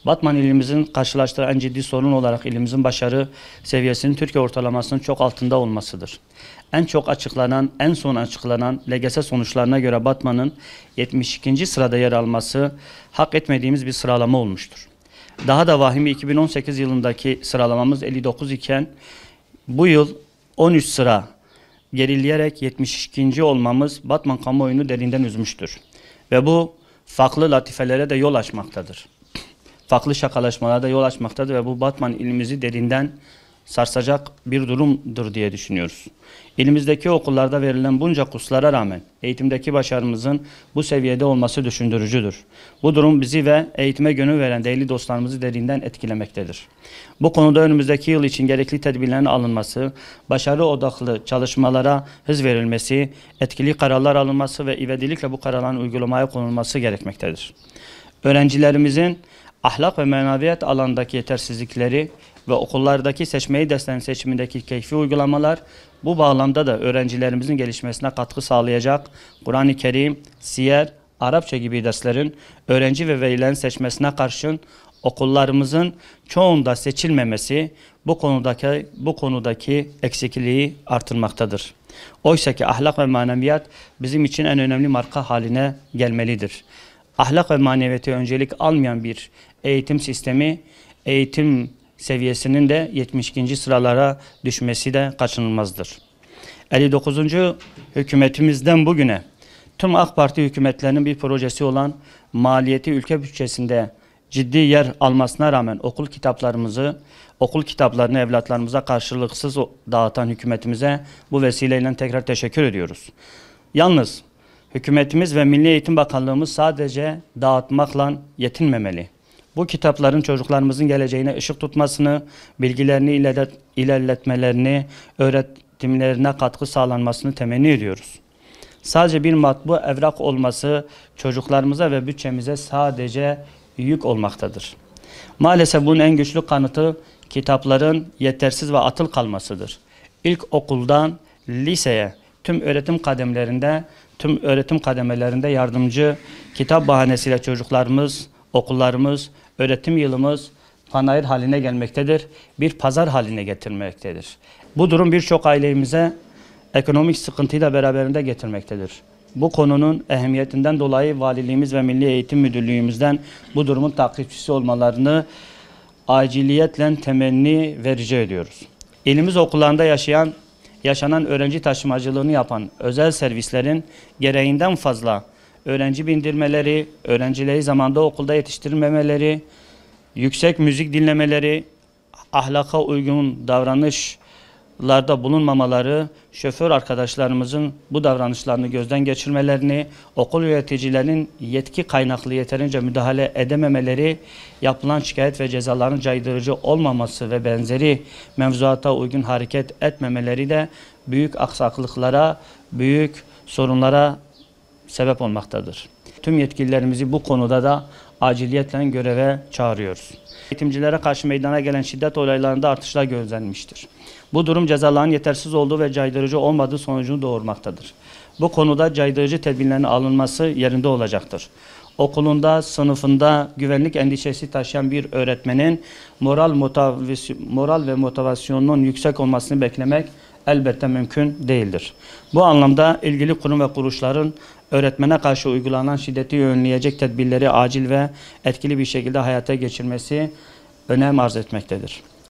Batman ilimizin karşılaştığı en ciddi sorun olarak ilimizin başarı seviyesinin Türkiye ortalamasının çok altında olmasıdır. En son açıklanan LGS sonuçlarına göre Batman'ın 72. sırada yer alması hak etmediğimiz bir sıralama olmuştur. Daha da vahimi 2018 yılındaki sıralamamız 59 iken bu yıl 13 sıra gerileyerek 72. olmamız Batman kamuoyunu derinden üzmüştür. Ve bu farklı latifelere de yol açmaktadır. Farklı şakalaşmalara da yol açmaktadır ve bu Batman ilimizi derinden sarsacak bir durumdur diye düşünüyoruz. İlimizdeki okullarda verilen bunca kurslara rağmen eğitimdeki başarımızın bu seviyede olması düşündürücüdür. Bu durum bizi ve eğitime gönül veren değerli dostlarımızı derinden etkilemektedir. Bu konuda önümüzdeki yıl için gerekli tedbirlerin alınması, başarı odaklı çalışmalara hız verilmesi, etkili kararlar alınması ve ivedilikle bu kararların uygulamaya konulması gerekmektedir. Öğrencilerimizin ahlak ve maneviyat alanındaki yetersizlikleri ve okullardaki seçmeyi destekleyen seçimindeki keyfi uygulamalar bu bağlamda da öğrencilerimizin gelişmesine katkı sağlayacak Kur'an-ı Kerim, siyer, Arapça gibi derslerin öğrenci ve velilerin seçmesine karşın okullarımızın çoğunda seçilmemesi bu konudaki eksikliği artırmaktadır. Oysa ki ahlak ve maneviyat bizim için en önemli marka haline gelmelidir. Ahlak ve maneviyatı öncelik almayan bir eğitim sistemi, eğitim seviyesinin de 72. sıralara düşmesi de kaçınılmazdır. 59. hükümetimizden bugüne tüm AK Parti hükümetlerinin bir projesi olan maliyeti ülke bütçesinde ciddi yer almasına rağmen okul kitaplarını evlatlarımıza karşılıksız dağıtan hükümetimize bu vesileyle tekrar teşekkür ediyoruz. Yalnız hükümetimiz ve Milli Eğitim Bakanlığımız sadece dağıtmakla yetinmemeli. Bu kitapların çocuklarımızın geleceğine ışık tutmasını, bilgilerini ilerletmelerini, öğretimlerine katkı sağlanmasını temenni ediyoruz. Sadece bir matbu evrak olması çocuklarımıza ve bütçemize sadece yük olmaktadır. Maalesef bunun en güçlü kanıtı kitapların yetersiz ve atıl kalmasıdır. İlk okuldan liseye tüm öğretim kademelerinde yardımcı kitap bahanesiyle çocuklarımız, okullarımız, öğretim yılımız panayır haline gelmektedir. Bir pazar haline getirmektedir. Bu durum birçok ailemize ekonomik sıkıntıyı da beraberinde getirmektedir. Bu konunun ehemmiyetinden dolayı Valiliğimiz ve Milli Eğitim Müdürlüğümüzden bu durumun takipçisi olmalarını aciliyetle temenni ve rica ediyoruz. İlimiz okullarında yaşanan öğrenci taşımacılığını yapan özel servislerin gereğinden fazla öğrenci bindirmeleri, öğrencileri zamanda okulda yetiştirmemeleri, yüksek müzik dinlemeleri, ahlaka uygun davranışlarda bulunmamaları, şoför arkadaşlarımızın bu davranışlarını gözden geçirmelerini, okul yöneticilerinin yetki kaynaklı yeterince müdahale edememeleri, yapılan şikayet ve cezaların caydırıcı olmaması ve benzeri mevzuata uygun hareket etmemeleri de büyük aksaklıklara, büyük sorunlara sebep olmaktadır. Tüm yetkililerimizi bu konuda da aciliyetle göreve çağırıyoruz. Eğitimcilere karşı meydana gelen şiddet olaylarında artışlar gözlenmiştir. Bu durum cezaların yetersiz olduğu ve caydırıcı olmadığı sonucunu doğurmaktadır. Bu konuda caydırıcı tedbirlerin alınması yerinde olacaktır. Okulunda, sınıfında güvenlik endişesi taşıyan bir öğretmenin moral ve motivasyonunun yüksek olmasını beklemek elbette mümkün değildir. Bu anlamda ilgili kurum ve kuruluşların öğretmene karşı uygulanan şiddeti önleyecek tedbirleri acil ve etkili bir şekilde hayata geçirmesi önem arz etmektedir.